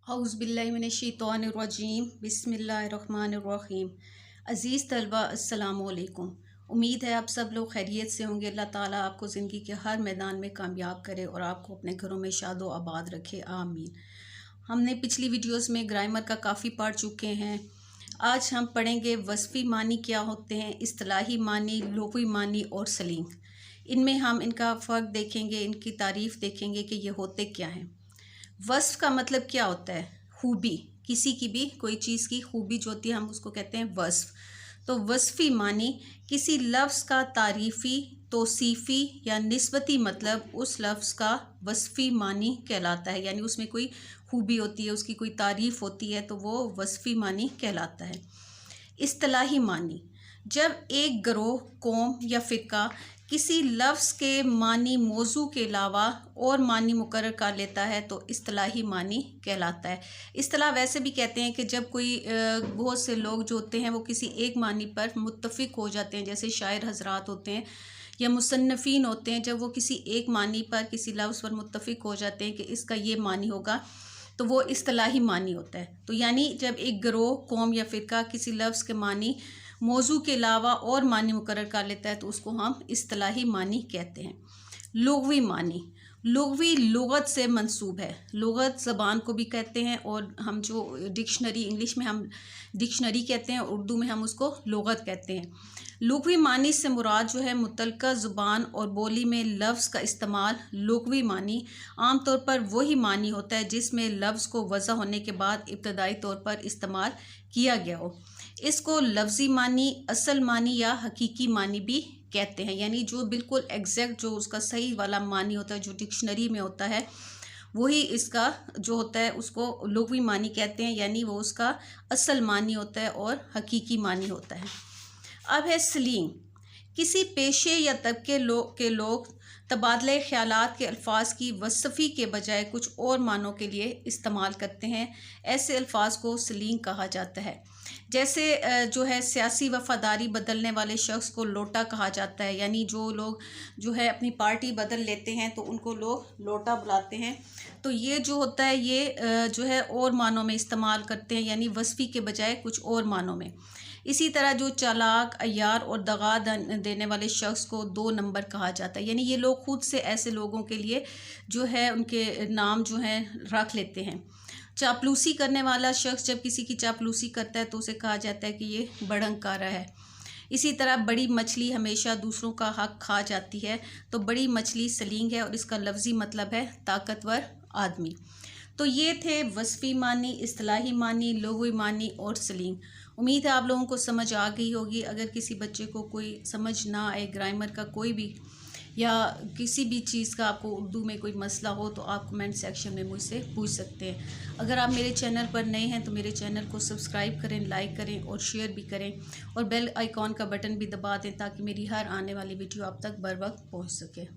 औज़ुबिल्लाहिमिनश्शैतानिर्रजीम बिस्मिल्लाहिर्रहमानिर्रहीम। अज़ीज़ तलबा अस्सलाम वालेकुम। उम्मीद है आप सब लोग खैरियत से होंगे। अल्लाह ताला आपको ज़िंदगी के हर मैदान में कामयाब करे और आपको अपने घरों में शादो आबाद रखे, आमीन। हमने पिछली वीडियोस में ग्रामर का काफ़ी पढ़ चुके हैं। आज हम पढ़ेंगे वस्फ़ी मानी क्या होते हैं, इस्तिलाही मानी, लुग़वी मानी और सलींग। इनमें हम इनका फ़र्क देखेंगे, इनकी तारीफ़ देखेंगे कि ये होते क्या हैं। वस्फ़ का मतलब क्या होता है? खूबी, किसी की भी कोई चीज़ की खूबी जो होती है हम उसको कहते हैं वस्फ़। तो वस्फ़ी मानी किसी लफ्ज़ का तारीफ़ी, तौसीफ़ी या निस्बती मतलब उस लफ्ज़ का वस्फ़ी मानी कहलाता है। यानी उसमें कोई खूबी होती है, उसकी कोई तारीफ़ होती है तो वो वस्फ़ी मानी कहलाता है। इस्तिलाही मानी, जब एक गिरोह, कौम या फ़िरका किसी लफ्ज़ के मानी मौजू के अलावा और मानी मुकर्रर कर लेता है तो इस्तिलाही मानी कहलाता है। इस्तिलाह वैसे भी कहते हैं कि जब कोई बहुत से लोग जो होते हैं वो किसी एक मानी पर मुत्तफ़िक़ हो जाते हैं, जैसे शायर हज़रात होते हैं या मुसन्निफ़ीन होते हैं, जब वो किसी एक मानी पर, किसी लफ्ज़ पर मुत्तफ़िक़ हो जाते हैं कि इसका ये मानी होगा तो वो इस्तिलाही मानी होता है। तो यानी जब एक गिरोह, कौम या फ़िरका किसी लफ्ज़ के मानी मौजू के अलावा और मानी मुकर्रर कर लेता है तो उसको हम इस्तिलाही मानी कहते हैं। लुग़वी मानी, लुग़वी लुग़त से मंसूब है। लुग़त ज़बान को भी कहते हैं और हम जो डिक्शनरी, इंग्लिश में हम डिक्शनरी कहते हैं, उर्दू में हम उसको लुग़त कहते हैं। लुग़वी मानी से मुराद जो है मुतल्लका ज़ुबान और बोली में लफ्ज़ का इस्तेमाल। लुग़वी मानी आम तौर पर वही मानी होता है जिसमें लफ्ज़ को वज़ा होने के बाद इब्तदाई तौर पर इस्तेमाल किया गया हो। इसको लफ्ज़ी मानी, असल मानी या हकीकी मानी भी कहते हैं। यानी जो बिल्कुल एग्जैक्ट, जो उसका सही वाला मानी होता है, जो डिक्शनरी में होता है, वही इसका जो होता है उसको लुग़वी मानी कहते हैं। यानी वो उसका असल मानी होता है और हकीकी मानी होता है। अब है सलींग, किसी पेशे या तबके के लोग तबादले ख़यालात के अल्फाज की वस्फ़ी के बजाय कुछ और मानों के लिए इस्तेमाल करते हैं। ऐसे अल्फाज को सलींग कहा जाता है। जैसे जो है सियासी वफ़ादारी बदलने वाले शख्स को लोटा कहा जाता है। यानी जो लोग जो है अपनी पार्टी बदल लेते हैं तो उनको लोग लोटा बुलाते हैं। तो ये जो होता है ये जो है और मानों में इस्तेमाल करते हैं, यानी वस्फ़ी के बजाय कुछ और मानों में। इसी तरह जो चालाक, अय्यार और दगा देने वाले शख्स को 2 नंबर कहा जाता है। यानी ये लोग खुद से ऐसे लोगों के लिए जो है उनके नाम जो हैं रख लेते हैं। चापलूसी करने वाला शख्स जब किसी की चापलूसी करता है तो उसे कहा जाता है कि ये बड़ंकारा है। इसी तरह बड़ी मछली हमेशा दूसरों का हक खा जाती है, तो बड़ी मछली सलींग है और इसका लफ्ज़ी मतलब है ताकतवर आदमी। तो ये थे वस्फ़ी मानी, इस्तिलाही मानी, लुग़वी मानी और सलींग। उम्मीद है आप लोगों को समझ आ गई होगी। अगर किसी बच्चे को कोई समझ ना आए ग्रामर का कोई भी या किसी भी चीज़ का, आपको उर्दू में कोई मसला हो तो आप कमेंट सेक्शन में मुझसे पूछ सकते हैं। अगर आप मेरे चैनल पर नए हैं तो मेरे चैनल को सब्सक्राइब करें, लाइक करें और शेयर भी करें और बेल आइकॉन का बटन भी दबा दें ताकि मेरी हर आने वाली वीडियो आप तक बर वक्त पहुँच सके।